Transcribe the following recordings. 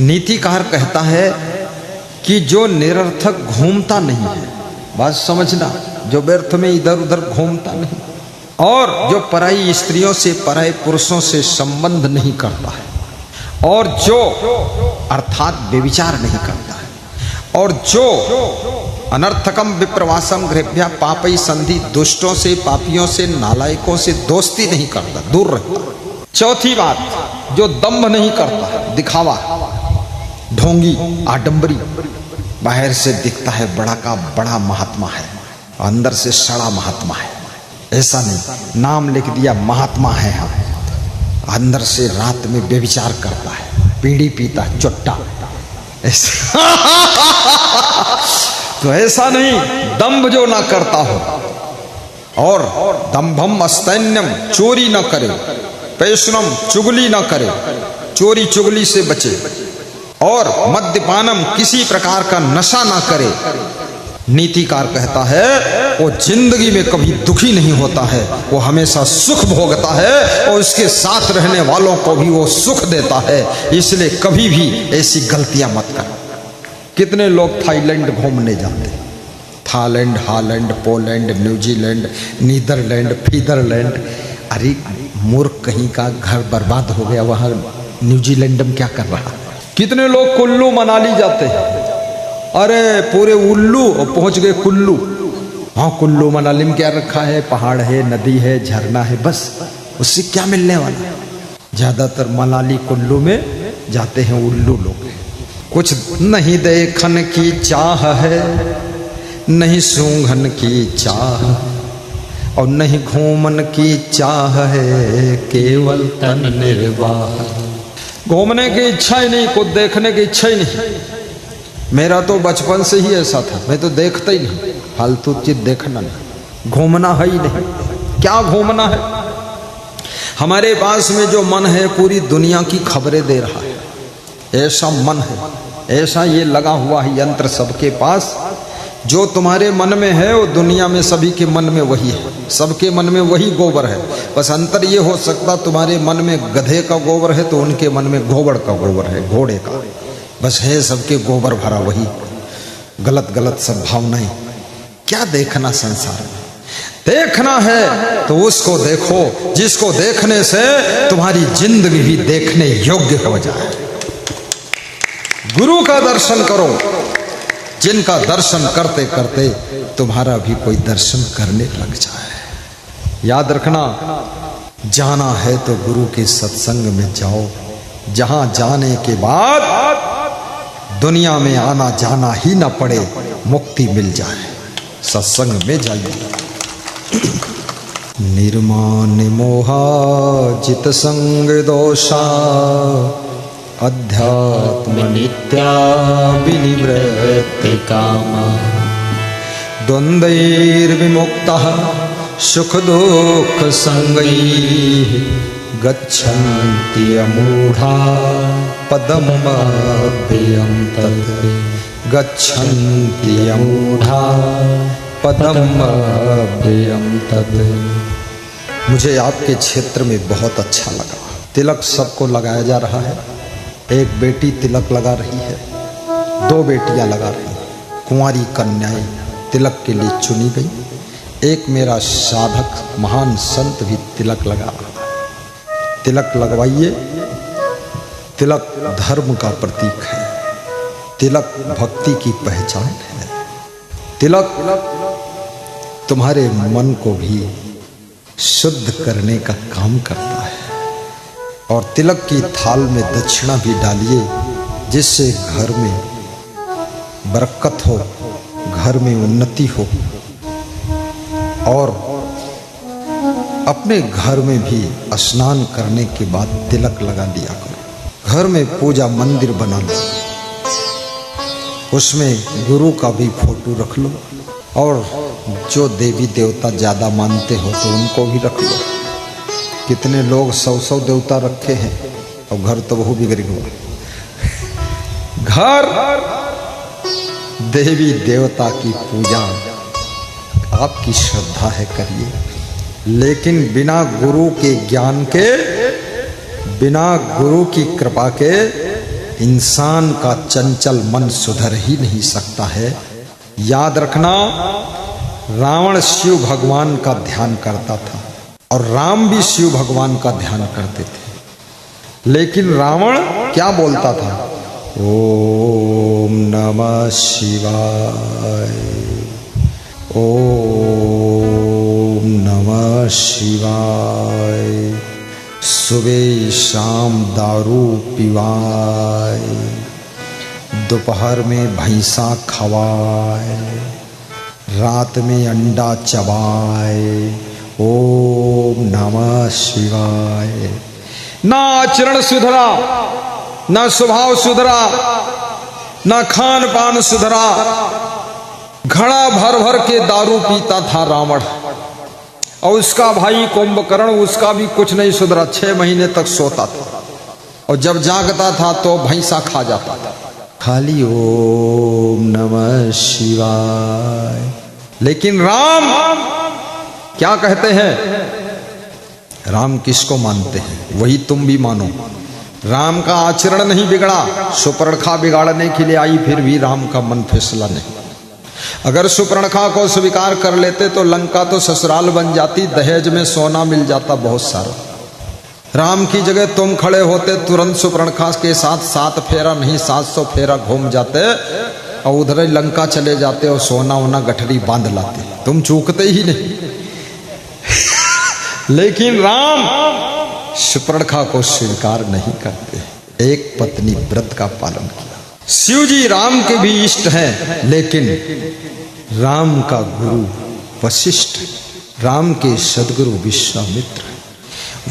नीतिकार कहता है कि जो निरर्थक घूमता नहीं है, बात समझना, जो व्यर्थ में इधर उधर घूमता नहीं, और जो पराई स्त्रियों से पराई पुरुषों से संबंध नहीं करता है, और जो अर्थात व्यभिचार नहीं करता है, और जो अनर्थकम विप्रवासम गृहभ्या पापई संधि, दुष्टों से, पापियों से, नालायकों से दोस्ती नहीं करता, दूर रहता। चौथी बात, जो दंभ नहीं करता, दिखावा, ढोंगी, आडंबरी, बाहर से दिखता है बड़ा का बड़ा महात्मा है, अंदर से सड़ा महात्मा है, ऐसा नहीं। नाम लिख दिया महात्मा है, हम अंदर से रात में व्यभिचार करता है, बीड़ी पीता, चुट्टा, ऐसा तो ऐसा नहीं। दंभ जो ना करता हो, और दंभम अस्तैन्यम, चोरी ना करे, पैशनम, चुगली ना करे, चोरी चुगली से बचे, और मद्यपानम, किसी प्रकार का नशा ना करे। नीतिकार कहता है वो जिंदगी में कभी दुखी नहीं होता है, वो हमेशा सुख भोगता है, और उसके साथ रहने वालों को भी वो सुख देता है। इसलिए कभी भी ऐसी गलतियां मत कर। कितने लोग थाईलैंड घूमने जाते, Thailand, Holland, Poland, New Zealand, Netherland, featherland. अरे मूर्ख कहीं का, घर बर्बाद हो गया वहां न्यूजीलैंड में क्या कर रहा। कितने लोग कुल्लू मनाली जाते हैं, अरे पूरे उल्लू और पहुंच गए कुल्लू। हाँ, कुल्लू मनाली में क्या रखा है, पहाड़ है, नदी है, झरना है, बस उससे क्या मिलने वाला। ज्यादातर मनाली कुल्लू में जाते हैं उल्लू लोग। कुछ नहीं देखन की चाह है, नहीं सूंघन की चाह, और नहीं घूमन की चाह है, केवल तन निर्वाह। घूमने की इच्छा ही नहीं, कुछ देखने की इच्छा ही नहीं। मेरा तो बचपन से ही ऐसा था, मैं तो देखता ही नहीं, फालतू चीज देखना नहीं, घूमना है ही नहीं। क्या घूमना है? हमारे पास में जो मन है पूरी दुनिया की खबरें दे रहा है, ऐसा मन है, ऐसा ये लगा हुआ है यंत्र सबके पास। जो तुम्हारे मन में है वो दुनिया में सभी के मन में वही है, सबके मन में वही गोबर है। बस अंतर ये हो सकता, तुम्हारे मन में गधे का गोबर है तो उनके मन में गोबर का गोबर है, घोड़े का। बस है सबके गोबर भरा वही, गलत गलत सब भावनाएं। क्या देखना संसार में? देखना है तो उसको देखो जिसको देखने से तुम्हारी जिंदगी भी देखने योग्य हो जाए। गुरु का दर्शन करो, जिनका दर्शन करते करते तुम्हारा भी कोई दर्शन करने लग जाए। याद रखना, जाना है तो गुरु के सत्संग में जाओ, जहां जाने के बाद दुनिया में आना जाना ही ना पड़े, मुक्ति मिल जाए, सत्संग में जाइए। निर्माण मोहा जित संग दोषा, अध्यात्म नित्या विनिवृत्ति कामा, द्वंद्वैर्विमुक्तः सुख दुख संगैः, गच्छन्ति अमूढ़ा पदमभ्यं तत्, गच्छन्ति अमूढ़ा पदमभ्यं तत्। मुझे आपके क्षेत्र में बहुत अच्छा लगा। तिलक सबको लगाया जा रहा है। एक बेटी तिलक लगा रही है, 2 बेटियां लगा रही हैं। कुंवारी कन्याएं तिलक के लिए चुनी गई। एक मेरा साधक महान संत भी तिलक लगा रहा है। तिलक लगवाइए। तिलक धर्म का प्रतीक है, तिलक भक्ति की पहचान है। तिलक तुम्हारे मन को भी शुद्ध करने का काम करता है। और तिलक की थाल में दक्षिणा भी डालिए, जिससे घर में बरकत हो, घर में उन्नति हो। और अपने घर में भी स्नान करने के बाद तिलक लगा दिया करो। घर में पूजा मंदिर बना लो, उसमें गुरु का भी फोटो रख लो, और जो देवी देवता ज़्यादा मानते हो तो उनको भी रख लो। कितने लोग 100 देवता रखे हैं और घर तो बहु बिगड़ गया। घर देवी देवता की पूजा आपकी श्रद्धा है, करिए, लेकिन बिना गुरु के ज्ञान के, बिना गुरु की कृपा के इंसान का चंचल मन सुधर ही नहीं सकता है। याद रखना, रावण शिव भगवान का ध्यान करता था और राम भी शिव भगवान का ध्यान करते थे, लेकिन रावण क्या बोलता था? ओम नमः शिवाय, ओम नमः शिवाय, सुबह शाम दारू पिवाए, दोपहर में भैंसा खवाए, रात में अंडा चबाए, ओम नमः शिवाय। ना आचरण सुधरा, ना स्वभाव सुधरा, ना खान पान सुधरा, घड़ा भर भर के दारू पीता था रावण। और उसका भाई कुंभकर्ण, उसका भी कुछ नहीं सुधरा, 6 महीने तक सोता था और जब जागता था तो भैंसा खा जाता था। खाली ओम नमः शिवाय। लेकिन राम क्या कहते हैं? राम किसको मानते हैं? वही तुम भी मानो। राम का आचरण नहीं बिगड़ा, सुपर्णखा बिगाड़ने के लिए आई, फिर भी राम का मन फिसला नहीं। अगर सुपर्णखा को स्वीकार कर लेते तो लंका तो ससुराल बन जाती, दहेज में सोना मिल जाता बहुत सारा। राम की जगह तुम खड़े होते, तुरंत सुपर्णखा के साथ 7 फेरा नहीं 700 फेरा घूम जाते और उधर ही लंका चले जाते और सोना वोना गठरी बांध लाते, तुम चूकते ही नहीं। लेकिन राम सुपर्णखा को स्वीकार नहीं करते, एक पत्नी व्रत का पालन किया। शिव जी राम के भी इष्ट हैं, लेकिन राम का गुरु वशिष्ठ, राम के सदगुरु विश्वामित्र।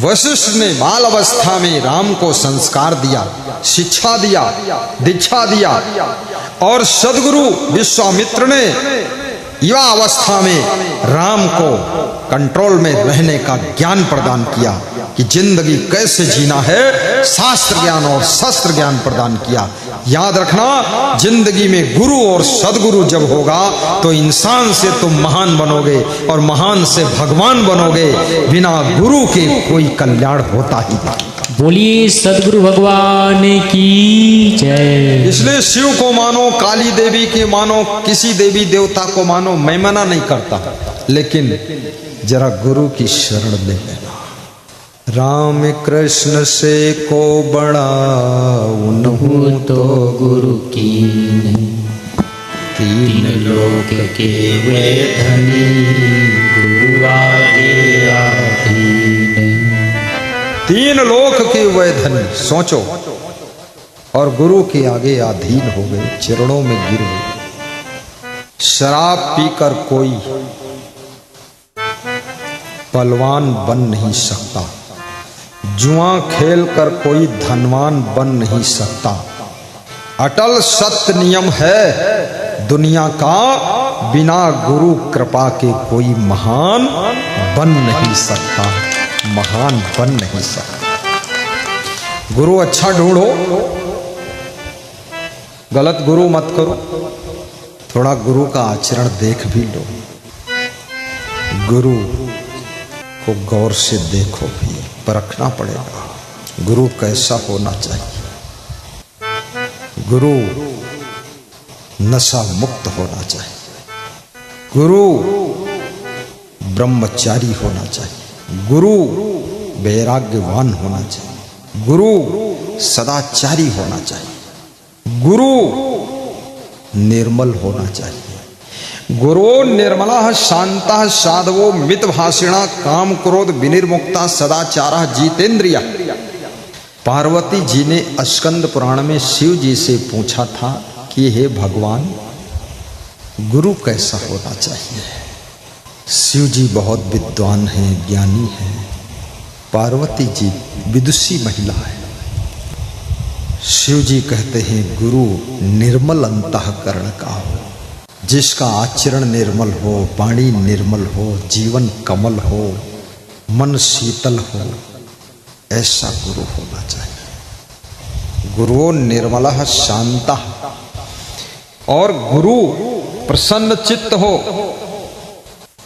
वशिष्ठ ने बाल अवस्था में राम को संस्कार दिया, शिक्षा दिया, दीक्षा दिया, और सदगुरु विश्वामित्र ने युवा अवस्था में राम को कंट्रोल में रहने का ज्ञान प्रदान किया कि जिंदगी कैसे जीना है, शास्त्र ज्ञान और शस्त्र ज्ञान प्रदान किया। याद रखना, जिंदगी में गुरु और सदगुरु जब होगा तो इंसान से तुम महान बनोगे और महान से भगवान बनोगे। बिना गुरु के कोई कल्याण होता ही नहीं। बोलिए सदगुरु भगवान की जय। इसलिए शिव को मानो, काली देवी के मानो, किसी देवी देवता को मानो, मैं मना नहीं करता, लेकिन जरा गुरु की शरण ले लेना। राम कृष्ण से को बड़ा उन्हू तो गुरु की नहीं, 3 लोक के वे धनी, गुरु आगे आधी नहीं। 3 लोक के वे धनी, सोचो, और गुरु के आगे अधीन हो गए, चरणों में गिर गए। शराब पीकर कोई पहलवान बन नहीं सकता, जुआ खेल कर कोई धनवान बन नहीं सकता। अटल सत्य नियम है दुनिया का, बिना गुरु कृपा के कोई महान बन नहीं सकता, महान बन नहीं सकता। गुरु अच्छा ढूंढो, गलत गुरु मत करो, थोड़ा गुरु का आचरण देख भी लो। गुरु को गौर से देखो भी, परखना पड़ेगा गुरु कैसा होना चाहिए। गुरु नशा मुक्त होना चाहिए, गुरु ब्रह्मचारी होना चाहिए, गुरु वैराग्यवान होना चाहिए, गुरु सदाचारी होना चाहिए, गुरु निर्मल होना चाहिए। गुरो निर्मला शांता साधवो मितभाषिणा काम क्रोध विनिर्मुक्ता सदाचारा जितेंद्रिया। पार्वती जी ने स्कंद पुराण में शिव जी से पूछा था कि हे भगवान, गुरु कैसा होना चाहिए। शिव जी बहुत विद्वान हैं, ज्ञानी हैं, पार्वती जी विदुषी महिला है। शिव जी कहते हैं गुरु निर्मल अंतःकरण का हो, जिसका आचरण निर्मल हो, वाणी निर्मल हो, जीवन कमल हो, मन शीतल हो, ऐसा गुरु होना चाहिए। गुरु निर्मलः शांतः, और गुरु प्रसन्न चित्त हो,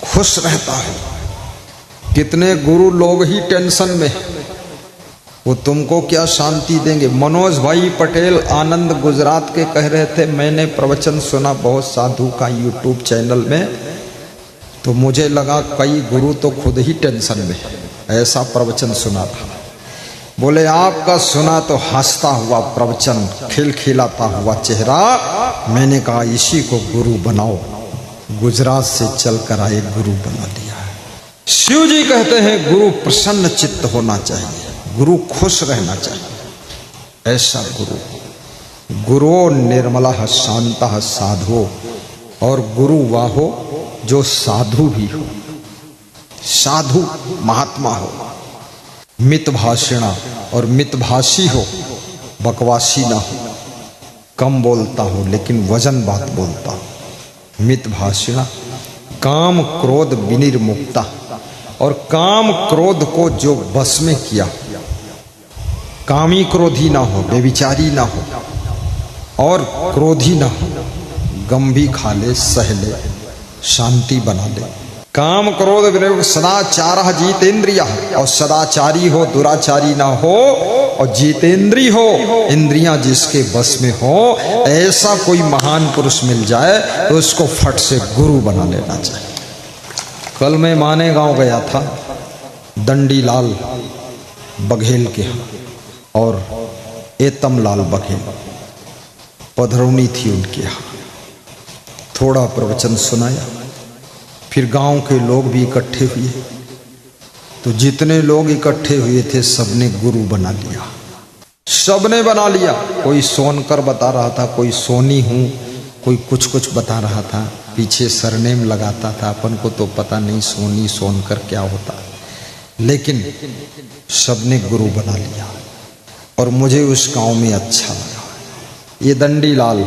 खुश रहता है। कितने गुरु लोग ही टेंशन में, वो तुमको क्या शांति देंगे। मनोज भाई पटेल आनंद गुजरात के कह रहे थे, मैंने प्रवचन सुना बहुत साधु का यूट्यूब चैनल में, तो मुझे लगा कई गुरु तो खुद ही टेंशन में, ऐसा प्रवचन सुना था। बोले आपका सुना तो हंसता हुआ प्रवचन, खिलखिलाता हुआ चेहरा, मैंने कहा इसी को गुरु बनाओ। गुजरात से चलकर आए, गुरु बना लिया। शिव जी कहते हैं गुरु प्रसन्न चित्त होना चाहिए, गुरु खुश रहना चाहिए। ऐसा गुरु, गुरु निर्मला शांता साधु, और गुरु वाहो जो साधु भी हो, साधु महात्मा हो, मितभाषिणा और मितभाषी हो, बकवासी ना हो, कम बोलता हो लेकिन वजन बात बोलता हो। मितभाषिणा, काम क्रोध विनिर्मुक्ता, और काम क्रोध को जो बस में किया, कामी क्रोधी ना हो, बेविचारी ना हो और क्रोधी ना हो, गंभी खा ले, सह ले, शांति बना ले। काम क्रोध विनिर्मुक्त, सदाचार जितेंद्रिय, और सदाचारी हो, दुराचारी ना हो और जितेंद्री हो, इंद्रियां जिसके बस में हो, ऐसा कोई महान पुरुष मिल जाए तो उसको फट से गुरु बना लेना चाहिए। कल मैं माने गांव गया था, दंडी लाल बघेल के और एतम लाल बघेल, पधरौनी थी उनके यहाँ। थोड़ा प्रवचन सुनाया, फिर गांव के लोग भी इकट्ठे हुए, तो जितने लोग इकट्ठे हुए थे सबने गुरु बना लिया, सबने बना लिया। कोई सोनकर बता रहा था, कोई सोनी हूँ, कोई कुछ कुछ बता रहा था, पीछे सरनेम लगाता था, अपन को तो पता नहीं सोनी सोनकर क्या होता, लेकिन सबने गुरु बना लिया। और मुझे उस गांव में अच्छा लगा। ये दंडी लाल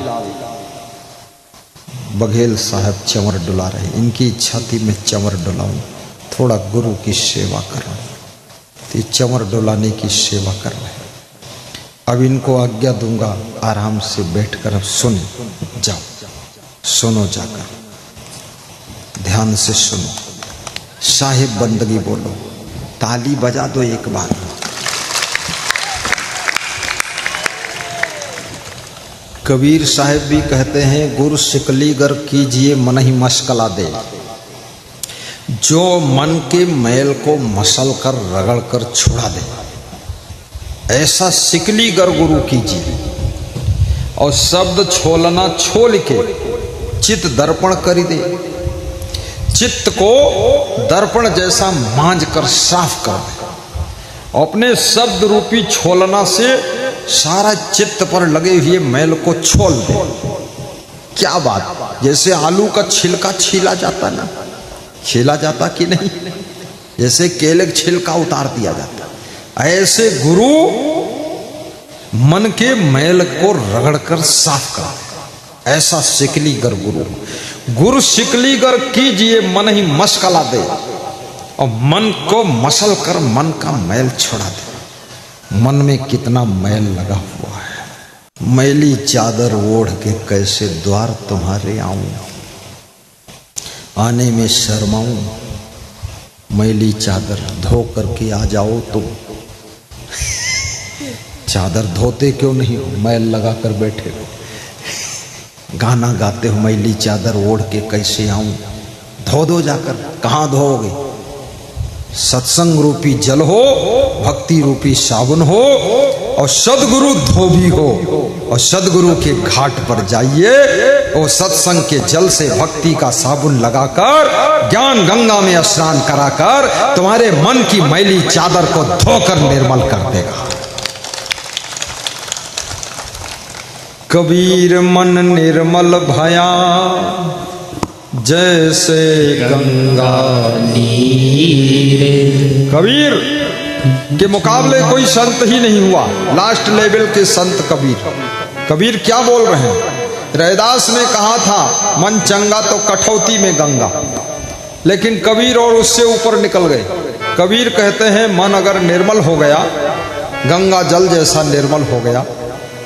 बघेल साहब चंवर डुला रहे, इनकी इच्छा थी मैं चंवर डुलाऊं, थोड़ा गुरु की सेवा करूं, तो ये चंवर डुलाने की सेवा कर रहे। अब इनको आज्ञा दूंगा, आराम से बैठकर अब सुन जाओ, सुनो, जाकर ध्यान से सुनो, साहिब बंदगी बोलो, ताली बजा दो एक बार। कबीर साहब भी कहते हैं, गुरु शिकलीगर कीजिए मन ही मशकला दे, जो मन के मैल को मसल कर रगड़ कर छुड़ा दे, ऐसा शिकलीगर गुरु कीजिए। और शब्द छोलना छोल के चित्त दर्पण कर दे, चित्त को दर्पण जैसा मांझ कर साफ कर दे। अपने शब्द रूपी छोलना से सारा चित्त पर लगे हुए मैल को छोल दे। क्या बात, जैसे आलू का छिलका छीला जाता ना, छीला जाता कि नहीं, जैसे केले का छिलका उतार दिया जाता, ऐसे गुरु मन के मैल को रगड़कर साफ कर दे। ऐसा शिकलीगर गुरु। गुरु शिकलीगर कीजिए मन ही मशकला दे, और मन को मसल कर मन का मैल छोड़ा दे। मन में कितना मैल लगा हुआ है। मैली चादर ओढ़ के कैसे द्वार तुम्हारे आऊं, आने में शर्माऊं, मैली चादर धो करके आ जाओ तुम। चादर धोते क्यों नहीं हो, मैल लगा कर बैठे हो, गाना गाते हो, मैली चादर ओढ़ के कैसे आऊं, धो दो जाकर। कहाँ धोओगे, सत्संग रूपी जल हो, भक्ति रूपी साबुन हो, और सदगुरु धोबी हो, और सदगुरु के घाट पर जाइए, और सत्संग के जल से भक्ति का साबुन लगाकर ज्ञान गंगा में स्नान कराकर तुम्हारे मन की मैली चादर को धोकर निर्मल कर देगा। कबीर मन निर्मल भया, जैसे गंगा नीरे। कबीर के मुकाबले कोई संत ही नहीं हुआ, लास्ट लेवल के संत कबीर। कबीर क्या बोल रहे हैं, रैदास ने कहा था मन चंगा तो कठौती में गंगा, लेकिन कबीर और उससे ऊपर निकल गए। कबीर कहते हैं मन अगर निर्मल हो गया, गंगा जल जैसा निर्मल हो गया,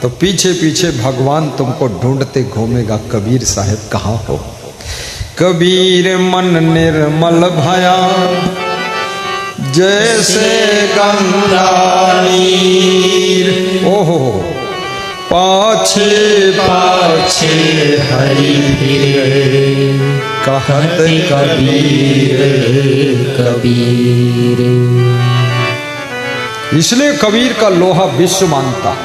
तो पीछे पीछे भगवान तुमको ढूंढते घूमेगा। कबीर साहब कहाँ हो। कबीर मन निर्मल भया, जैसे गंगा नीर। ओहो पाछे पाछे हरि फिरे कहत कबीर कबीर। इसलिए कबीर का लोहा विश्व मानता।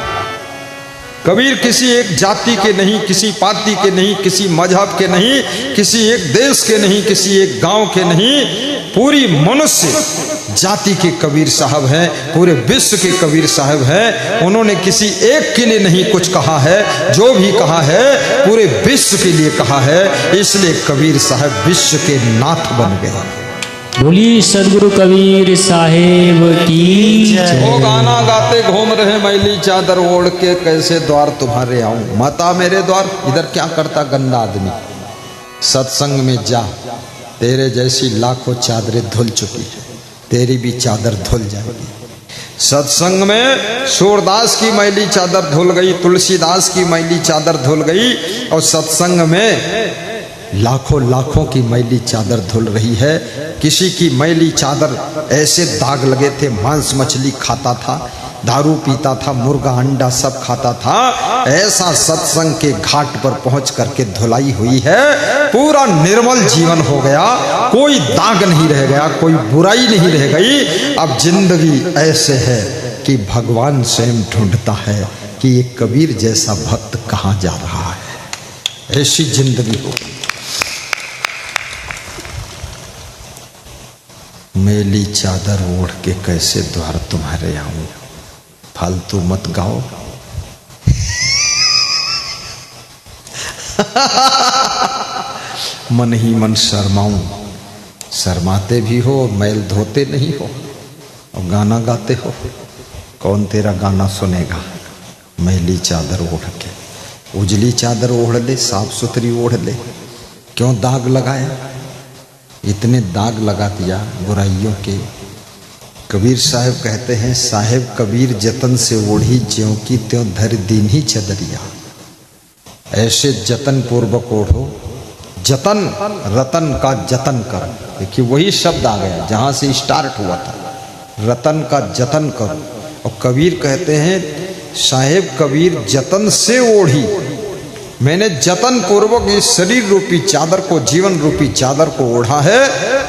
कबीर किसी एक जाति के नहीं, किसी पार्टी के नहीं, किसी मजहब के नहीं, किसी एक देश के नहीं, किसी एक गांव के नहीं, पूरी मनुष्य जाति के कबीर साहब हैं, पूरे विश्व के कबीर साहब हैं। उन्होंने किसी एक के लिए नहीं कुछ कहा है, जो भी कहा है पूरे विश्व के लिए कहा है। इसलिए कबीर साहब विश्व के नाथ बन गए। बोली सदगुरु कबीर साहेब की जय। वो गाना गाते घूम रहे मैली चादर ओढ़ के, कैसे द्वार तुम्हारे आऊं, माता मेरे द्वार। इधर क्या करता गंदा आदमी। सत्संग में जा, तेरे जैसी लाखों चादरें धुल चुकी है, तेरी भी चादर धुल जाएगी। सत्संग में सूरदास की मैली चादर धुल गई, तुलसीदास की मैली चादर धुल गई, और सत्संग में लाखों लाखों की मैली चादर धुल रही है। किसी की मैली चादर ऐसे दाग लगे थे, मांस मछली खाता था, दारू पीता था, मुर्गा अंडा सब खाता था। ऐसा सत्संग के घाट पर पहुंच करके धुलाई हुई है, पूरा निर्मल जीवन हो गया, कोई दाग नहीं रह गया, कोई बुराई नहीं रह गई। अब जिंदगी ऐसे है कि भगवान स्वयं ढूंढता है कि ये कबीर जैसा भक्त कहाँ जा रहा है। ऐसी जिंदगी हो। मेली चादर ओढ़ के कैसे द्वार तुम्हारे आऊं, फालतू मत गाओ। मन ही मन शर्माऊं, शर्माते भी हो, मैल धोते नहीं हो, और गाना गाते हो। कौन तेरा गाना सुनेगा। मैली चादर ओढ़ के, उजली चादर ओढ़ ले, साफ सुथरी ओढ़ ले, क्यों दाग लगाया। इतने दाग लगा दिया बुराइयों के। कबीर साहब कहते हैं, साहेब कबीर जतन से ओढ़ी, ज्यों की त्यों धर दीन ही चदरिया। ऐसे जतन पूर्वक ओढ़ो। जतन, रतन का जतन कर, देखिए वही शब्द आ गया जहां से स्टार्ट हुआ था, रतन का जतन कर। और कबीर कहते हैं, साहेब कबीर जतन से ओढ़ी, मैंने जतन पूर्वक इस शरीर रूपी चादर को, जीवन रूपी चादर को ओढ़ा है,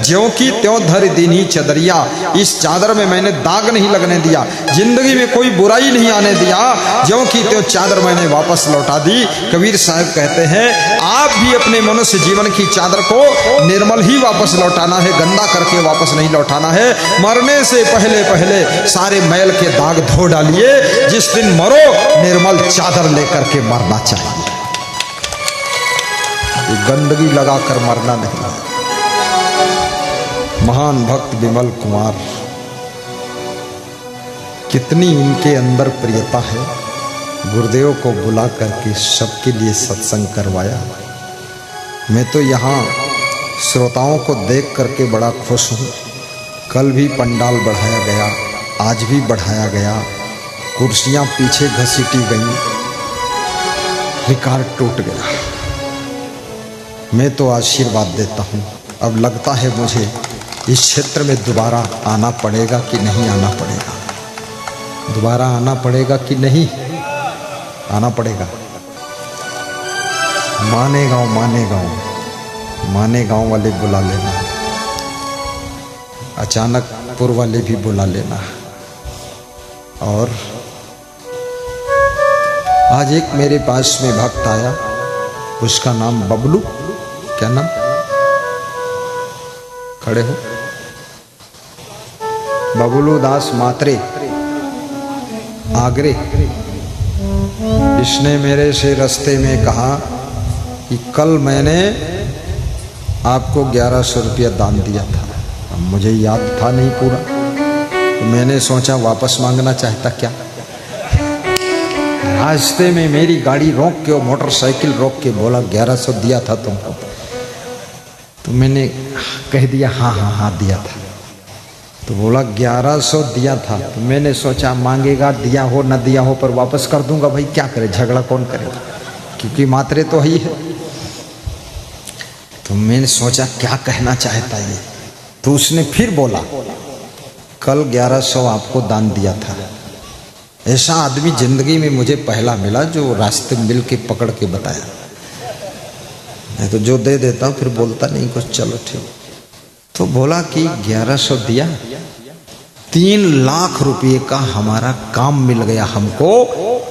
ज्यों की त्यों धर दीनी चदरिया। इस चादर में मैंने दाग नहीं लगने दिया, जिंदगी में कोई बुराई नहीं आने दिया, ज्यों की त्यों चादर मैंने वापस लौटा दी। कबीर साहब कहते हैं, आप भी अपने मनुष्य जीवन की चादर को निर्मल ही वापस लौटाना है, गंदा करके वापस नहीं लौटाना है। मरने से पहले पहले सारे मैल के दाग धो डालिए। जिस दिन मरो, निर्मल चादर लेकर के मरना चाहिए, गंदगी लगाकर मरना नहीं। महान भक्त विमल कुमार, कितनी इनके अंदर प्रियता है। गुरुदेव को बुला करके सबके लिए सत्संग करवाया। मैं तो यहाँ श्रोताओं को देख करके बड़ा खुश हूँ। कल भी पंडाल बढ़ाया गया, आज भी बढ़ाया गया, कुर्सियाँ पीछे घसीटी गईं, रिकॉर्ड टूट गया। मैं तो आशीर्वाद देता हूँ। अब लगता है मुझे इस क्षेत्र में दोबारा आना पड़ेगा कि नहीं आना पड़ेगा, दोबारा आना पड़ेगा कि नहीं आना पड़ेगा। मानेगांव, मानेगांव, मानेगांव वाले बुला लेना, अचानकपुर वाले भी बुला लेना। और आज एक मेरे पास में भक्त आया, उसका नाम बबलू, क्या नाम, खड़े हो, बबलू दास मात्रे, आगरे। इसने मेरे से रास्ते में कहा कि कल मैंने आपको 1100 रुपया दान दिया था। अब मुझे याद था नहीं पूरा, तो मैंने सोचा वापस मांगना चाहता क्या। रास्ते में मेरी गाड़ी रोक के और मोटरसाइकिल रोक के बोला 1100 दिया था तुमको। तो मैंने कह दिया हाँ हाँ हाँ दिया था। तो बोला 1100 दिया था। तो मैंने सोचा मांगेगा, दिया हो न दिया हो पर वापस कर दूंगा, भाई क्या करे, झगड़ा कौन करेगा, क्योंकि मात्रे तो ही है। तो मैंने सोचा क्या कहना चाहता ये। तो उसने फिर बोला कल 1100 आपको दान दिया था। ऐसा आदमी जिंदगी में मुझे पहला मिला जो रास्ते मिल के पकड़ के बताया। मैं तो जो दे देता हूँ फिर बोलता नहीं कुछ, चलो ठीक। तो बोला कि 1100 दिया, 3 लाख रुपए का हमारा काम मिल गया हमको,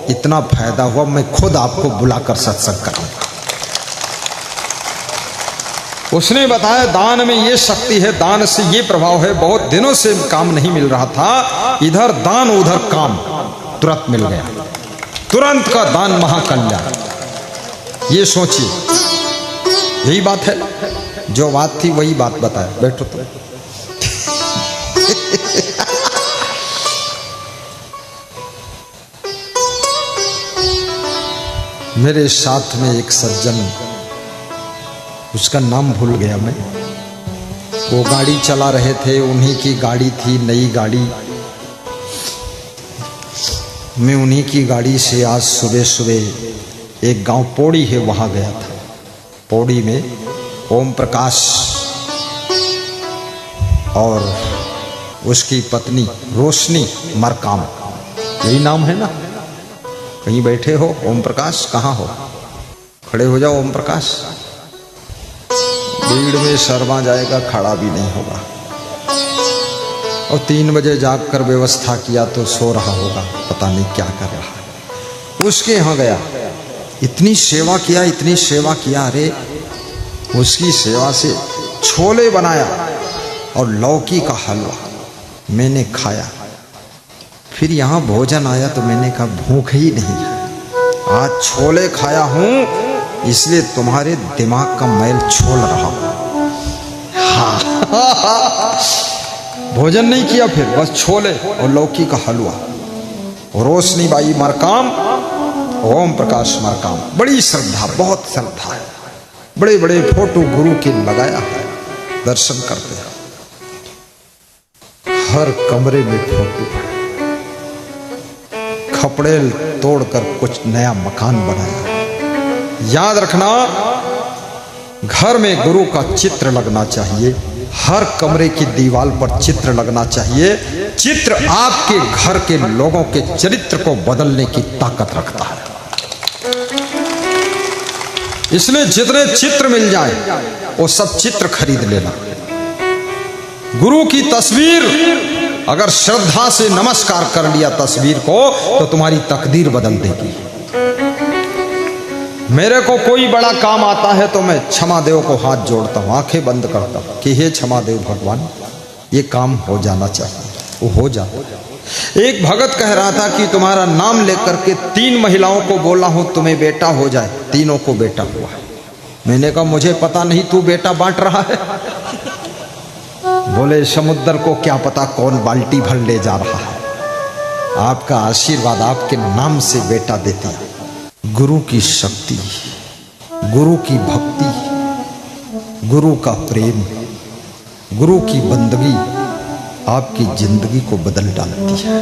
इतना फायदा हुआ, मैं खुद आपको बुलाकर सत्संग कराऊंगा। उसने बताया दान में ये शक्ति है, दान से ये प्रभाव है। बहुत दिनों से काम नहीं मिल रहा था, इधर दान उधर काम, तुरंत मिल गया। तुरंत का दान महाकल्याण। ये सोचिए, यही बात है, जो बात थी वही बात बताया। बैठो तो मेरे साथ में एक सज्जन, उसका नाम भूल गया मैं, वो गाड़ी चला रहे थे, उन्हीं की गाड़ी थी, नई गाड़ी। मैं उन्हीं की गाड़ी से आज सुबह सुबह एक गांव पौड़ी है वहां गया था। पौड़ी में ओम प्रकाश और उसकी पत्नी रोशनी मरकाम, यही नाम है ना? कहीं बैठे हो? ओम प्रकाश कहाँ हो? खड़े हो जाओ ओम प्रकाश। भीड़ में शर्मा जाएगा, खड़ा भी नहीं होगा। और 3 बजे जागकर व्यवस्था किया तो सो रहा होगा, पता नहीं क्या कर रहा है। उसके यहाँ गया, इतनी सेवा किया, इतनी सेवा किया। अरे उसकी सेवा से छोले बनाया और लौकी का हलवा मैंने खाया। फिर यहाँ भोजन आया तो मैंने कहा भूख ही नहीं है, आज छोले खाया हूँ इसलिए तुम्हारे दिमाग का मैल छोड़ रहा हूं। हाँ। भोजन नहीं किया, फिर बस छोले और लौकी का हलवा। रोशनी बाई मरकाम, ओम प्रकाश मरकाम, बड़ी श्रद्धा, बहुत श्रद्धा है। बड़े बड़े फोटो गुरु के लगाया है, दर्शन करते हैं। हर कमरे में फोटो, खपड़े तोड़कर कुछ नया मकान बनाया। याद रखना, घर में गुरु का चित्र लगना चाहिए, हर कमरे की दीवार पर चित्र लगना चाहिए। चित्र आपके घर के लोगों के चरित्र को बदलने की ताकत रखता है। इसलिए जितने चित्र मिल जाए वो सब चित्र खरीद लेना। गुरु की तस्वीर अगर श्रद्धा से नमस्कार कर लिया तस्वीर को तो तुम्हारी तकदीर बदल देगी। मेरे को कोई बड़ा काम आता है तो मैं क्षमादेव को हाथ जोड़ता हूँ, आंखें बंद करता हूँ कि हे क्षमादेव भगवान, ये काम हो जाना चाहिए, वो हो जाता। एक भगत कह रहा था कि तुम्हारा नाम लेकर के 3 महिलाओं को बोला हूं तुम्हें बेटा हो जाए, तीनों को बेटा हुआ है। मैंने कहा मुझे पता नहीं तू बेटा बांट रहा है। बोले समुद्र को क्या पता कौन बाल्टी भर ले जा रहा है, आपका आशीर्वाद आपके नाम से बेटा देते हैं। गुरु की शक्ति, गुरु की भक्ति, गुरु का प्रेम, गुरु की बंदगी आपकी जिंदगी को बदल डालती है।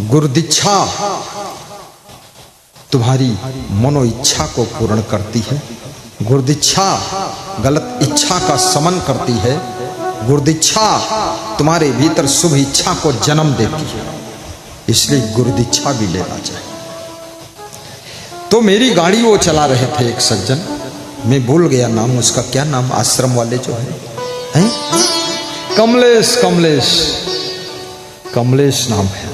गुरुदीक्षा तुम्हारी मनो इच्छा को पूर्ण करती है। गुरुदीक्षा गलत इच्छा का समन करती है। गुरुदीक्षा तुम्हारे भीतर शुभ इच्छा को जन्म देती है, इसलिए गुरुदीक्षा भी लेना चाहिए। तो मेरी गाड़ी वो चला रहे थे एक सज्जन, मैं भूल गया नाम उसका, क्या नाम, आश्रम वाले जो है कमलेश, कमलेश, कमलेश नाम है।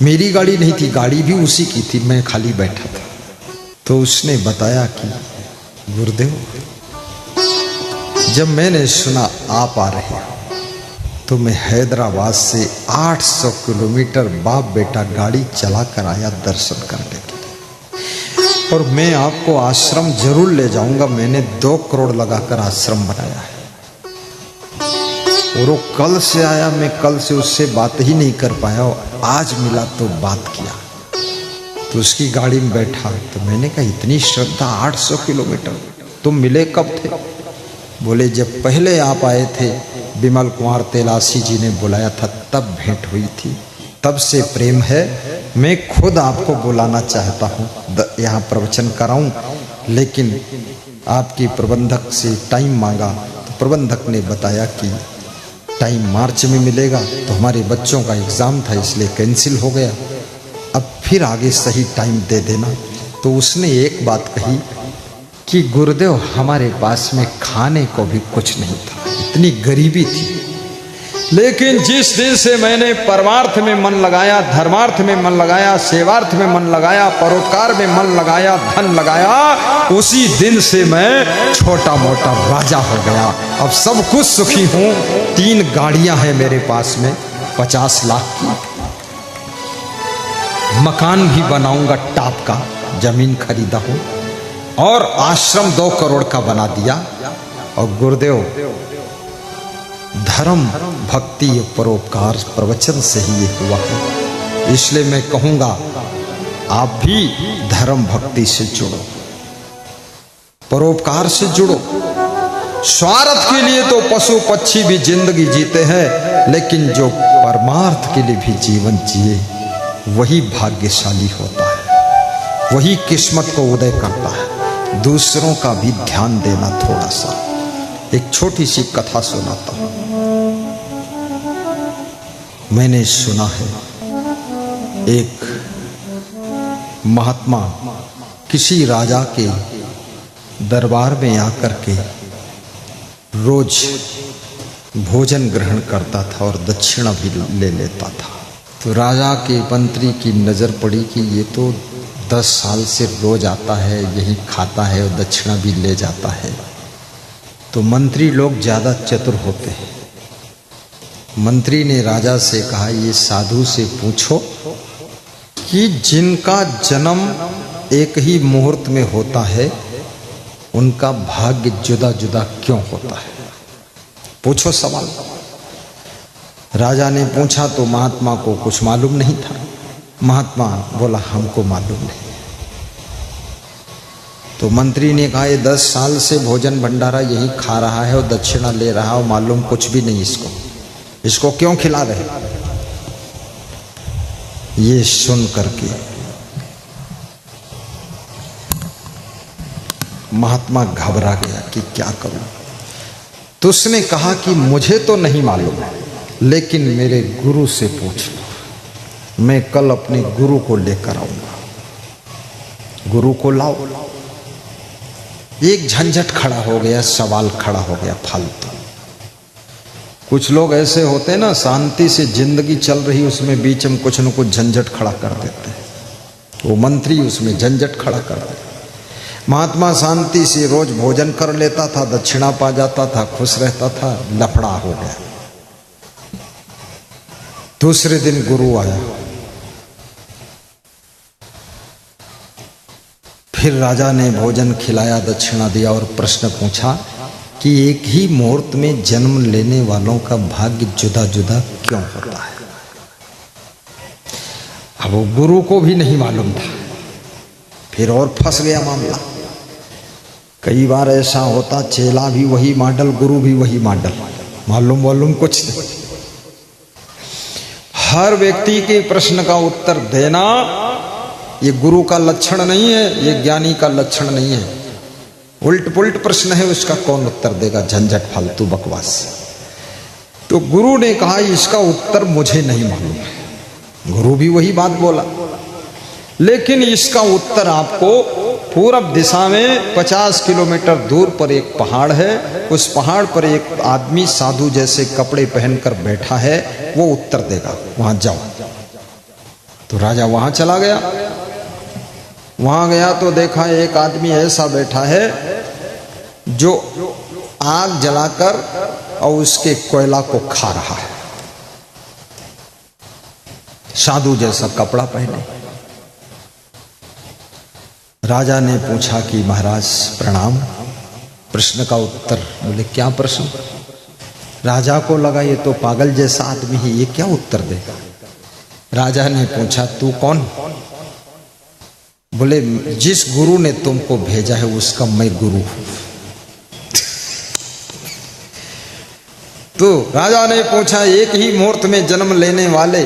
मेरी गाड़ी नहीं थी, गाड़ी भी उसी की थी, मैं खाली बैठा था। तो उसने बताया कि गुरुदेव, जब मैंने सुना आप आ रहे हो तो मैं हैदराबाद से 800 किलोमीटर बाप बेटा गाड़ी चला कर आया दर्शन करने के लिए, और मैं आपको आश्रम जरूर ले जाऊंगा। मैंने 2 करोड़ लगाकर आश्रम बनाया है। और वो कल से आया, मैं कल से उससे बात ही नहीं कर पाया, आज मिला तो बात किया। तो उसकी गाड़ी में बैठा तो मैंने कहा इतनी श्रद्धा, 800 किलोमीटर, तुम मिले कब थे? बोले जब पहले आप आए थे, विमल कुमार तेलासी जी ने बुलाया था, तब भेंट हुई थी, तब से प्रेम है। मैं खुद आपको बुलाना चाहता हूँ, यहाँ प्रवचन कराऊं, लेकिन आपकी प्रबंधक से टाइम मांगा तो प्रबंधक ने बताया कि टाइम मार्च में मिलेगा। तो हमारे बच्चों का एग्ज़ाम था इसलिए कैंसिल हो गया, अब फिर आगे सही टाइम दे देना। तो उसने एक बात कही कि गुरुदेव हमारे पास में खाने को भी कुछ नहीं था, इतनी गरीबी थी। लेकिन जिस दिन से मैंने परमार्थ में मन लगाया, धर्मार्थ में मन लगाया, सेवार्थ में मन लगाया, परोपकार में मन लगाया, धन लगाया, उसी दिन से मैं छोटा मोटा राजा हो गया। अब सब कुछ सुखी हूं। 3 गाड़ियां हैं मेरे पास में 50 लाख की। मकान भी बनाऊंगा टॉप का, जमीन खरीदा हूं, और आश्रम 2 करोड़ का बना दिया। और गुरुदेव धर्म भक्ति परोपकार प्रवचन से ही ये हुआ है। इसलिए मैं कहूंगा आप भी धर्म भक्ति से जुड़ो, परोपकार से जुड़ो। स्वार्थ के लिए तो पशु पक्षी भी जिंदगी जीते हैं, लेकिन जो परमार्थ के लिए भी जीवन जिए वही भाग्यशाली होता है, वही किस्मत को उदय करता है। दूसरों का भी ध्यान देना थोड़ा सा। एक छोटी सी कथा सुनाता हूं। मैंने सुना है एक महात्मा किसी राजा के दरबार में आकर के रोज भोजन ग्रहण करता था और दक्षिणा भी ले लेता था। तो राजा के मंत्री की नज़र पड़ी कि ये तो 10 साल से रोज आता है, यही खाता है और दक्षिणा भी ले जाता है। तो मंत्री लोग ज़्यादा चतुर होते हैं। मंत्री ने राजा से कहा, ये साधु से पूछो कि जिनका जन्म एक ही मुहूर्त में होता है उनका भाग्य जुदा जुदा क्यों होता है, पूछो सवाल। राजा ने पूछा तो महात्मा को कुछ मालूम नहीं था। महात्मा बोला, हमको मालूम नहीं। तो मंत्री ने कहा, ये 10 साल से भोजन भंडारा यही खा रहा है और दक्षिणा ले रहा है, मालूम कुछ भी नहीं इसको क्यों खिला रहे। ये सुन करके महात्मा घबरा गया कि क्या करूं। तो उसने कहा कि मुझे तो नहीं मालूम, लेकिन मेरे गुरु से पूछ लो, मैं कल अपने गुरु को लेकर आऊंगा। गुरु को लाओ। एक झंझट खड़ा हो गया, सवाल खड़ा हो गया फालतू। कुछ लोग ऐसे होते हैं ना, शांति से जिंदगी चल रही उसमें बीच में कुछ न कुछ झंझट खड़ा कर देते हैं। वो मंत्री उसमें झंझट खड़ा कर देते। महात्मा शांति से रोज भोजन कर लेता था, दक्षिणा पा जाता था, खुश रहता था, लफड़ा हो गया। दूसरे दिन गुरु आया, फिर राजा ने भोजन खिलाया, दक्षिणा दिया और प्रश्न पूछा कि एक ही मुहूर्त में जन्म लेने वालों का भाग्य जुदा जुदा क्यों होता है। अब वो गुरु को भी नहीं मालूम था, फिर और फंस गया मामला। कई बार ऐसा होता, चेला भी वही मॉडल, गुरु भी वही मॉडल, मालूम कुछ नहीं। हर व्यक्ति के प्रश्न का उत्तर देना ये गुरु का लक्षण नहीं है, ये ज्ञानी का लक्षण नहीं है। उल्ट पुल्ट प्रश्न है, उसका कौन उत्तर देगा, झंझट फालतू बकवास। तो गुरु ने कहा, इसका उत्तर मुझे नहीं मालूम है। गुरु भी वही बात बोला, लेकिन इसका उत्तर आपको पूरब दिशा में 50 किलोमीटर दूर पर एक पहाड़ है, उस पहाड़ पर एक आदमी साधु जैसे कपड़े पहनकर बैठा है, वो उत्तर देगा, वहां जाओ। तो राजा वहां चला गया। वहां गया तो देखा एक आदमी ऐसा बैठा है जो आग जलाकर और उसके कोयला को खा रहा है, साधु जैसा कपड़ा पहने। राजा ने पूछा कि महाराज प्रणाम, प्रश्न का उत्तर। बोले क्या प्रश्न। राजा को लगा ये तो पागल जैसा आदमी है, ये क्या उत्तर देगा। राजा ने पूछा तू कौन। बोले जिस गुरु ने तुमको भेजा है उसका मैं गुरु हूं। तो राजा ने पूछा एक ही मुहूर्त में जन्म लेने वाले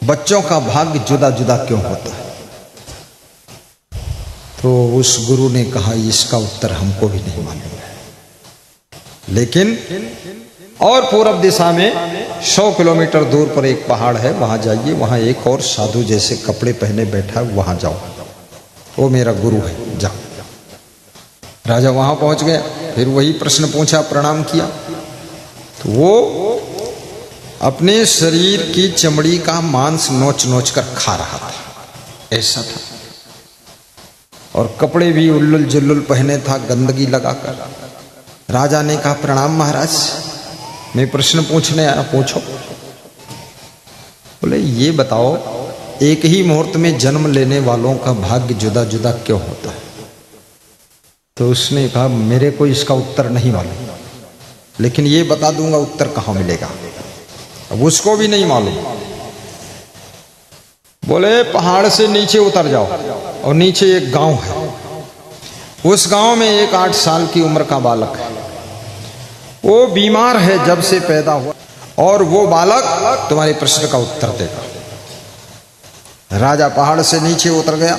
बच्चों का भाग्य जुदा जुदा क्यों होता है। तो उस गुरु ने कहा इसका उत्तर हमको भी नहीं मालूम है, लेकिन और पूरब दिशा में 100 किलोमीटर दूर पर एक पहाड़ है, वहां जाइए, वहां एक और साधु जैसे कपड़े पहने बैठा है, वहां जाओ, वो मेरा गुरु है, जाओ। राजा वहां पहुंच गया, फिर वही प्रश्न पूछा, प्रणाम किया, तो वो अपने शरीर की चमड़ी का मांस नोच नोच कर खा रहा था, ऐसा था। और कपड़े भी उल्लुल जुल्लुल पहने था, गंदगी लगाकर। राजा ने कहा, प्रणाम महाराज, मैं प्रश्न पूछने आया, पूछो। बोले, ये बताओ, एक ही मुहूर्त में जन्म लेने वालों का भाग्य जुदा जुदा क्यों होता है? तो उसने कहा, मेरे को इसका उत्तर नहीं मालूम, लेकिन ये बता दूंगा उत्तर कहां मिलेगा। अब उसको भी नहीं मालूम। बोले, पहाड़ से नीचे उतर जाओ और नीचे एक गांव है, उस गांव में एक 8 साल की उम्र का बालक है, वो बीमार है जब से पैदा हुआ, और वो बालक तुम्हारे प्रश्न का उत्तर देगा। राजा पहाड़ से नीचे उतर गया,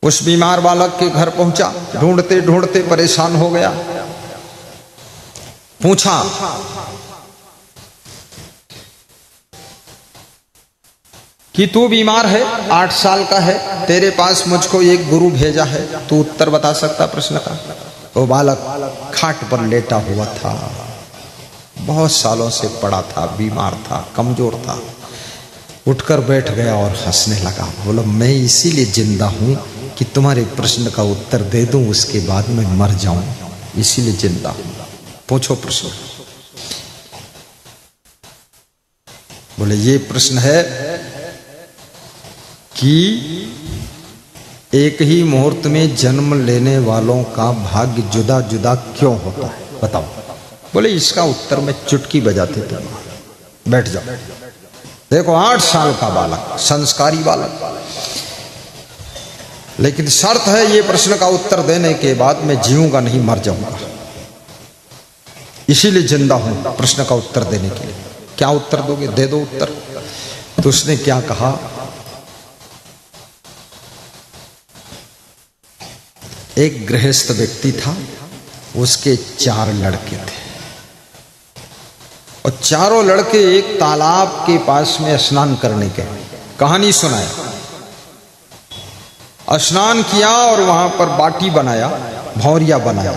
उस बीमार बालक के घर पहुंचा, ढूंढते ढूंढते परेशान हो गया, पूछा, कि तू बीमार है, 8 साल का है, तेरे पास मुझको एक गुरु भेजा है, तू उत्तर बता सकता प्रश्न का? वो बालक खाट पर लेटा हुआ था, बहुत सालों से पड़ा था, बीमार था, कमजोर था, उठकर बैठ गया और हंसने लगा। बोला, मैं इसीलिए जिंदा हूं कि तुम्हारे प्रश्न का उत्तर दे दूं, उसके बाद मैं मर जाऊं, इसीलिए जिंदा हूं। पूछो प्रश्न। बोले, ये प्रश्न है कि एक ही मुहूर्त में जन्म लेने वालों का भाग्य जुदा जुदा क्यों होता है, बताओ। बोले, इसका उत्तर मैं चुटकी बजाते दूंगा, बैठ जाओ। देखो, 8 साल का बालक, संस्कारी बालक, लेकिन शर्त है, ये प्रश्न का उत्तर देने के बाद मैं जीऊंगा नहीं, मर जाऊंगा, इसीलिए जिंदा हूं प्रश्न का उत्तर देने के लिए। क्या उत्तर दोगे? दे दो उत्तर। तो उसने क्या कहा, एक गृहस्थ व्यक्ति था, उसके 4 लड़के थे, और चारों लड़के एक तालाब के पास में स्नान करने गए। कहानी सुनाया, स्नान किया और वहां पर बाटी बनाया, भौरिया बनाया,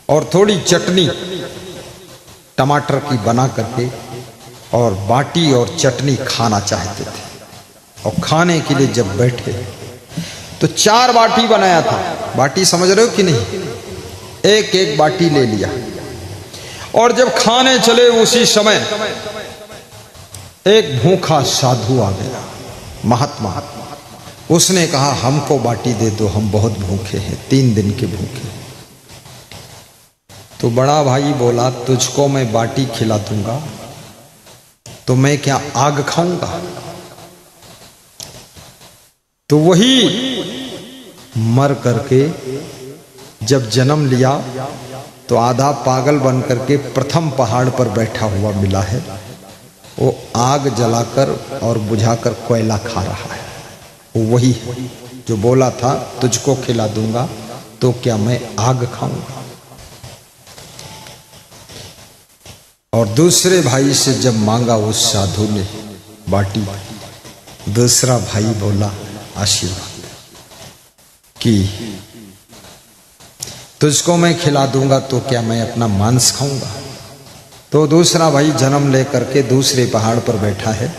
और थोड़ी चटनी टमाटर की बना करके, और बाटी और चटनी खाना चाहते थे। और खाने के लिए जब बैठे तो 4 बाटी बनाया था, बाटी समझ रहे हो कि नहीं, एक एक बाटी ले लिया, और जब खाने चले उसी समय एक भूखा साधु आ गया, महात्मा। उसने कहा, हमको बाटी दे दो, हम बहुत भूखे हैं, 3 दिन के भूखे। तो बड़ा भाई बोला, तुझको मैं बाटी खिला दूंगा तो मैं क्या आग खाऊंगा? तो वही मर करके जब जन्म लिया तो आधा पागल बन करके प्रथम पहाड़ पर बैठा हुआ मिला है, वो आग जलाकर और बुझाकर कोयला खा रहा है। वो वही है जो बोला था, तुझको खिला दूंगा तो क्या मैं आग खाऊंगा? और दूसरे भाई से जब मांगा उस साधु ने बाटी, दूसरा भाई बोला आशीर्वाद कि तुझको मैं खिला दूंगा तो क्या मैं अपना मांस खाऊंगा? तो दूसरा भाई जन्म लेकर के दूसरे पहाड़ पर बैठा है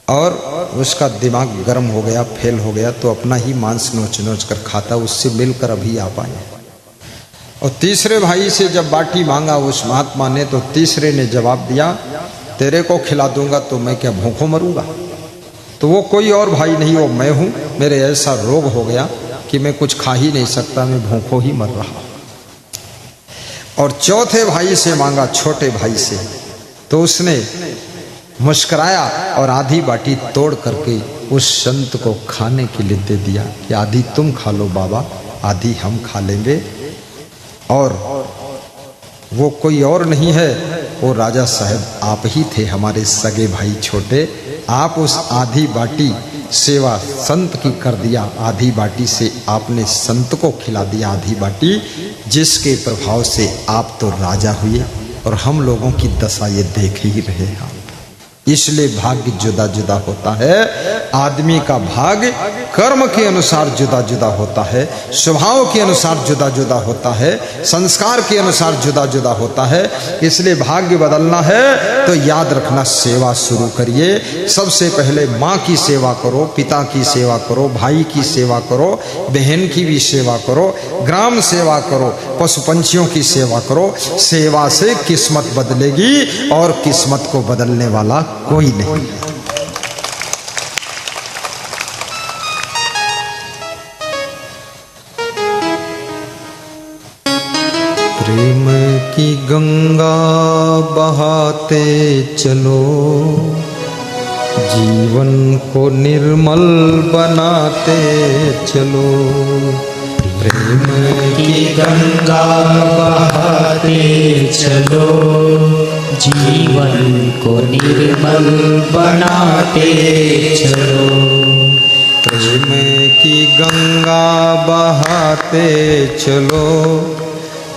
और उसका दिमाग गर्म हो गया, फेल हो गया, तो अपना ही मांस नोच नोच कर खाता, उससे मिलकर अभी आ पाए। और तीसरे भाई से जब बाटी मांगा उस महात्मा ने, तो तीसरे ने जवाब दिया, तेरे को खिला दूंगा तो मैं क्या भूखों मरूंगा? तो वो कोई और भाई नहीं, वो मैं हूं, मेरे ऐसा रोग हो गया कि मैं कुछ खा ही नहीं सकता, मैं भूखों ही मर रहा। और चौथे भाई से मांगा, छोटे भाई से, तो उसने मुस्कुराया और आधी बाटी तोड़ करके उस संत को खाने के लिए दे दिया कि आधी तुम खा लो बाबा, आधी हम खा लेंगे। और वो कोई और नहीं है, वो राजा साहब आप ही थे, हमारे सगे भाई छोटे। आप उस आधी बाटी सेवा संत की कर दिया, आधी बाटी से आपने संत को खिला दिया आधी बाटी, जिसके प्रभाव से आप तो राजा हुए और हम लोगों की दशा ये देख ही रहे हैं। इसलिए भाग्य जुदा जुदा होता है, आदमी का भाग्य कर्म के अनुसार जुदा जुदा होता है, स्वभाव के अनुसार जुदा जुदा होता है, संस्कार के अनुसार जुदा जुदा होता है। इसलिए भाग्य बदलना है तो याद रखना, सेवा शुरू करिए। सबसे पहले माँ की सेवा करो, पिता की सेवा करो, भाई की सेवा करो, बहन की भी सेवा करो, ग्राम सेवा करो, पशु पंछियों की सेवा करो। सेवा से किस्मत बदलेगी और किस्मत को बदलने वाला कोई नहीं। प्रेम की गंगा बहाते चलो, जीवन को निर्मल बनाते चलो। प्रेम की गंगा बहाते चलो, जीवन को निर्मल बनाते चलो। प्रेम की गंगा बहाते चलो,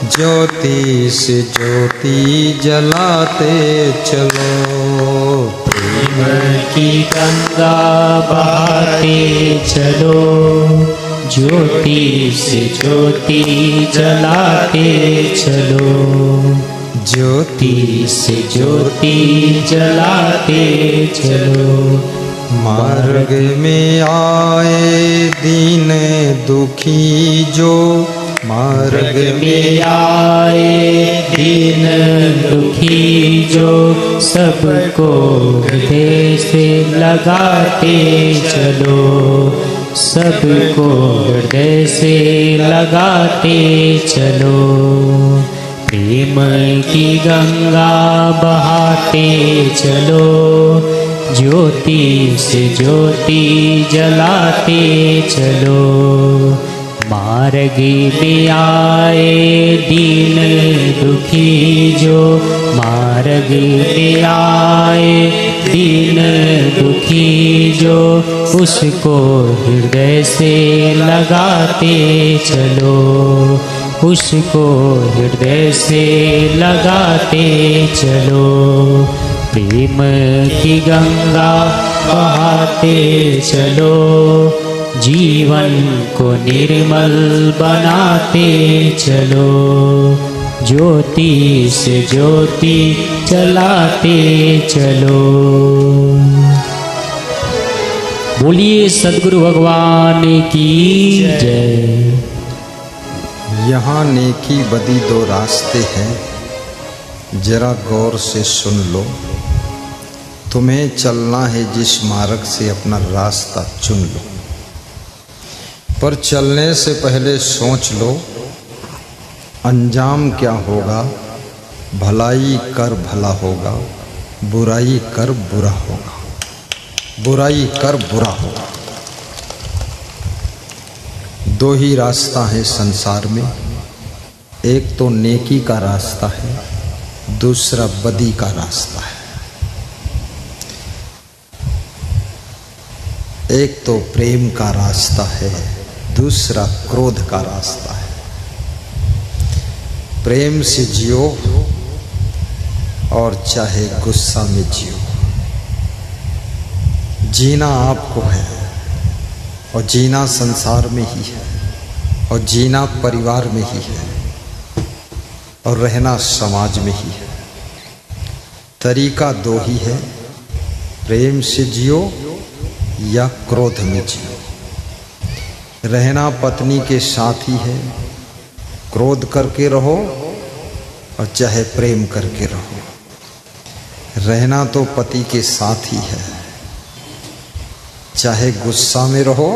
ज्योति से ज्योति जलाते चलो। प्रेम की गंगा बहाते चलो, ज्योति से ज्योति जलाते चलो। ज्योति से ज्योति जलाते चलो। मार्ग में आए दीन दुखी जो, मार्ग में आए दीन दुखी जो, सबको हृदय से लगाते चलो। सबको हृदय से लगाते चलो। प्रेम की गंगा बहाते चलो, ज्योति से ज्योति जलाते चलो। मार्ग में आए दीन दुखी जो, मार्ग में आए दीन दुखी जो, उसको हृदय से लगाते चलो। उसको हृदय से लगाते चलो। प्रेम की गंगा बहाते चलो, जीवन को निर्मल बनाते चलो। ज्योति से ज्योति जलाते चलो। बोलिए सद्गुरु भगवान की जय। यहाँ नेकी बदी दो रास्ते हैं, जरा गौर से सुन लो। तुम्हें चलना है जिस मार्ग से, अपना रास्ता चुन लो। पर चलने से पहले सोच लो अंजाम क्या होगा। भलाई कर भला होगा, बुराई कर बुरा होगा। बुराई कर बुरा होगा। दो ही रास्ता है संसार में, एक तो नेकी का रास्ता है, दूसरा बदी का रास्ता है। एक तो प्रेम का रास्ता है, दूसरा क्रोध का रास्ता है। प्रेम से जियो और चाहे गुस्सा में जियो। जीना आपको है और जीना संसार में ही है और जीना परिवार में ही है और रहना समाज में ही है। तरीका दो ही है, प्रेम से जियो या क्रोध में जियो। रहना पत्नी के साथ ही है, क्रोध करके रहो और चाहे प्रेम करके रहो। रहना तो पति के साथ ही है, चाहे गुस्सा में रहो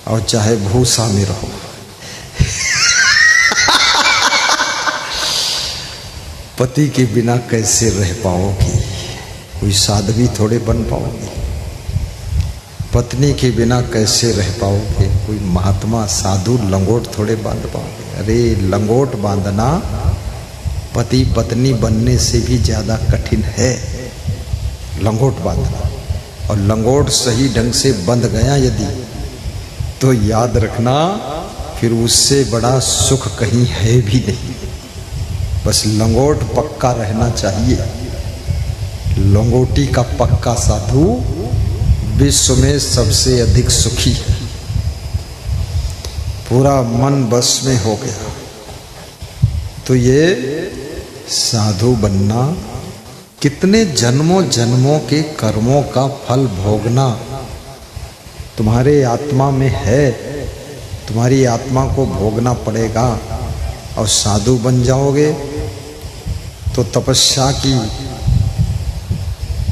और चाहे भूसा में रहो। पति के बिना कैसे रह पाओगी? कोई साध्वी थोड़े बन पाओगी। पत्नी के बिना कैसे रह पाओगे? कोई महात्मा साधु लंगोट थोड़े बांध पाओगे। अरे लंगोट बांधना पति पत्नी बनने से भी ज्यादा कठिन है। लंगोट बांधना और लंगोट सही ढंग से बंध गया यदि, तो याद रखना फिर उससे बड़ा सुख कहीं है भी नहीं। बस लंगोट पक्का रहना चाहिए। लंगोटी का पक्का साधु विश्व में सबसे अधिक सुखी है। पूरा मन बस में हो गया। तो ये साधु बनना, कितने जन्मों जन्मों के कर्मों का फल भोगना तुम्हारे आत्मा में है, तुम्हारी आत्मा को भोगना पड़ेगा। और साधु बन जाओगे तो तपस्या की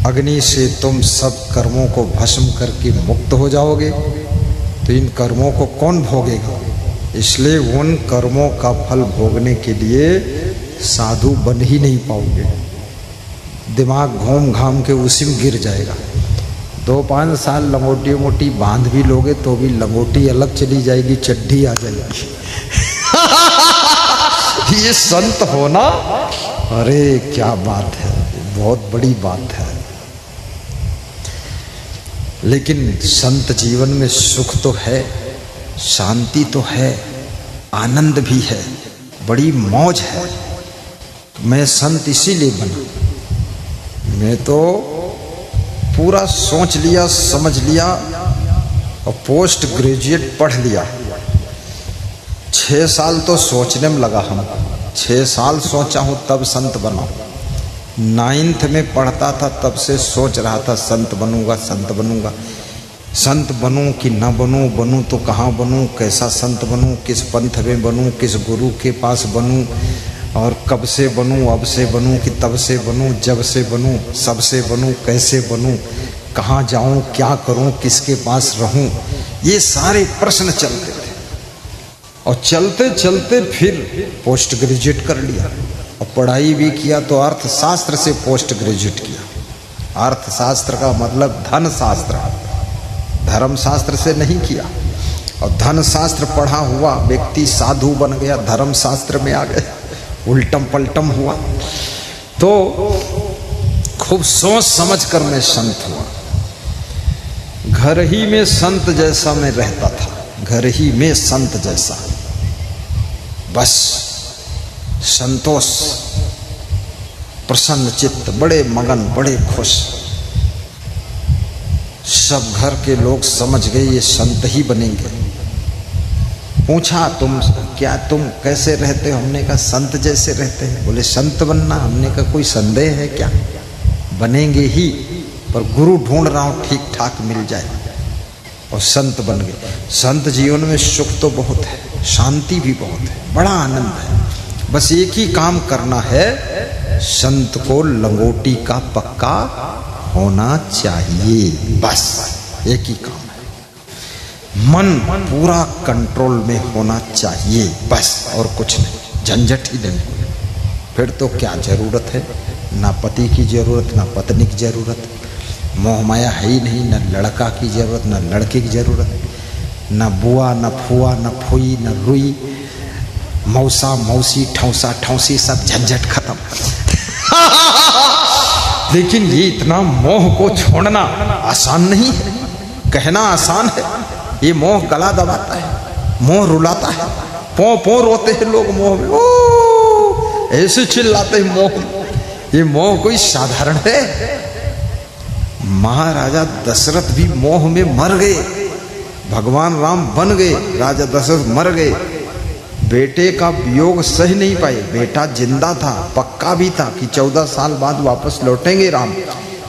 अग्नि से तुम सब कर्मों को भस्म करके मुक्त हो जाओगे। तो इन कर्मों को कौन भोगेगा? इसलिए उन कर्मों का फल भोगने के लिए साधु बन ही नहीं पाओगे। दिमाग घूम घाम के उसी में गिर जाएगा। 2-5 साल लंगोटी मोटी बांध भी लोगे तो भी लंगोटी अलग चली जाएगी, चड्ढी आ जाएगी। ये संत होना, अरे क्या बात है, बहुत बड़ी बात है। लेकिन संत जीवन में सुख तो है, शांति तो है, आनंद भी है, बड़ी मौज है। मैं संत इसीलिए बना। मैं तो पूरा सोच लिया, समझ लिया और पोस्ट ग्रेजुएट पढ़ लिया। 6 साल तो सोचने में लगा। हम 6 साल सोचा हूँ तब संत बना। 9th में पढ़ता था तब से सोच रहा था संत बनूंगा, संत बनूंगा। संत बनूं कि ना बनूं, बनूं तो कहाँ बनूं, कैसा संत बनूं, किस पंथ में बनूं, किस गुरु के पास बनूं, और कब से बनूं, अब से बनूं कि तब से बनूं, जब से बनूं, सब से बनूं, कैसे बनूं, कहाँ जाऊं, क्या करूं, किसके पास रहूं, ये सारे प्रश्न चलते थे। और चलते चलते फिर पोस्ट ग्रेजुएट कर लिया और पढ़ाई भी किया। तो अर्थशास्त्र से पोस्ट ग्रेजुएट किया। अर्थशास्त्र का मतलब धन शास्त्र, धर्मशास्त्र से नहीं किया। और धन शास्त्र पढ़ा हुआ व्यक्ति साधु बन गया, धर्म शास्त्र में आ गया, उल्टम पलटम हुआ। तो खूब सोच समझ कर मैं संत हुआ। घर ही में संत जैसा मैं रहता था, घर ही में संत जैसा, बस संतोष, प्रसन्न चित्त, बड़े मगन, बड़े खुश। सब घर के लोग समझ गए ये संत ही बनेंगे। पूछा तुम कैसे रहते हो? हमने कहा संत जैसे रहते हैं। बोले संत बनना? हमने कहा कोई संदेह है क्या? बनेंगे ही, पर गुरु ढूंढ रहा हूं ठीक ठाक मिल जाए। और संत बन गए। संत जीवन में सुख तो बहुत है, शांति भी बहुत है, बड़ा आनंद है। बस एक ही काम करना है, संत को लंगोटी का पक्का होना चाहिए। बस एक ही काम है। मन पूरा कंट्रोल में होना चाहिए, बस, और कुछ नहीं, झंझट ही नहीं। फिर तो क्या जरूरत है? ना पति की जरूरत, ना पत्नी की जरूरत, मोह माया है ही नहीं, न लड़का की जरूरत, न लड़के की जरूरत, न बुआ, न फुआ, न फुई, न रुई, मौसा मौसी, ठौसा ठौसी, सब झंझट खत्म। लेकिन ये इतना मोह को छोड़ना आसान नहीं है। कहना आसान है, ये मोह गला दबाता है, मोह रुलाता है। पो पो रोते हैं लोग मोह में, ओ ऐसे चिल्लाते हैं मोह। ये मोह कोई साधारण है? महाराजा दशरथ भी मोह में मर गए, भगवान राम बन गए, राजा दशरथ मर गए। बेटे का वियोग सह नहीं पाए। बेटा जिंदा था, पक्का भी था कि 14 साल बाद वापस लौटेंगे राम,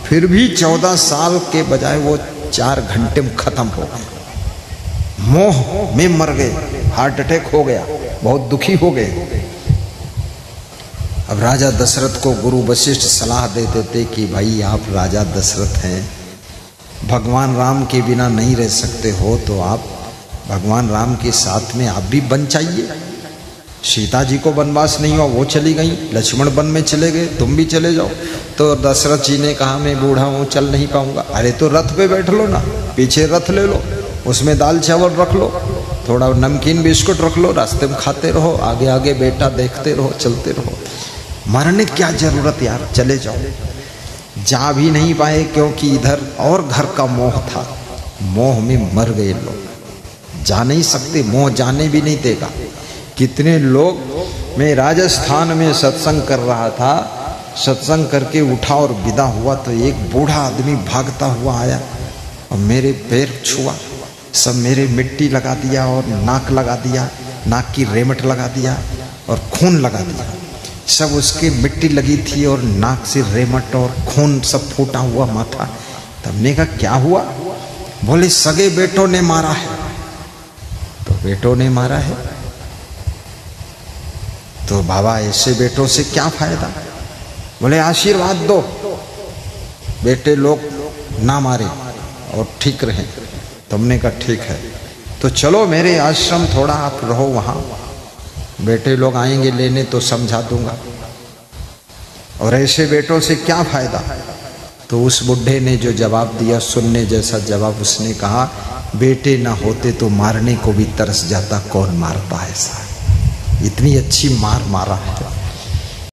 फिर भी 14 साल के बजाय वो 4 घंटे में खत्म हो गए। मोह में मर गए, हार्ट अटैक हो गया, बहुत दुखी हो गए। अब राजा दशरथ को गुरु वशिष्ठ सलाह देते थे कि भाई आप राजा दशरथ हैं, भगवान राम के बिना नहीं रह सकते हो, तो आप भगवान राम के साथ में आप भी बन चाहिए। सीता जी को वनवास नहीं हुआ, वो चली गई, लक्ष्मण वन में चले गए, तुम भी चले जाओ। तो दशरथ जी ने कहा मैं बूढ़ा हूँ, चल नहीं पाऊंगा। अरे तो रथ पे बैठ लो ना, पीछे रथ ले लो, उसमें दाल चावल रख लो, थोड़ा नमकीन बिस्कुट रख लो, रास्ते में खाते रहो, आगे आगे बेटा देखते रहो, चलते रहो। मरने क्या जरूरत यार, चले जाओ। जा भी नहीं पाए क्योंकि इधर और घर का मोह था। मोह में मर गए लोग, जा नहीं सकते, मोह जाने भी नहीं देगा। कितने लोग, मैं राजस्थान में सत्संग कर रहा था, सत्संग करके उठा और विदा हुआ तो एक बूढ़ा आदमी भागता हुआ आया और मेरे पैर छुआ, सब मेरे मिट्टी लगा दिया और नाक लगा दिया, नाक की रेमट लगा दिया और खून लगा दिया। सब उसके मिट्टी लगी थी और नाक से रेमट और खून सब फूटा हुआ माथा। तब ने कहा क्या हुआ? बोले सगे बेटों ने मारा है। तो बेटों ने मारा है तो बाबा ऐसे बेटों से क्या फायदा? बोले आशीर्वाद दो, बेटे लोग ना मारे और ठीक रहे। तुमने कहा ठीक है, तो चलो मेरे आश्रम थोड़ा आप रहो वहाँ, बेटे लोग आएंगे लेने तो समझा दूंगा, और ऐसे बेटों से क्या फायदा? तो उस बुढ़े ने जो जवाब दिया, सुनने जैसा जवाब, उसने कहा बेटे ना होते तो मारने को भी तरस जाता, कौन मारता है ऐसा? इतनी अच्छी मार मारा है।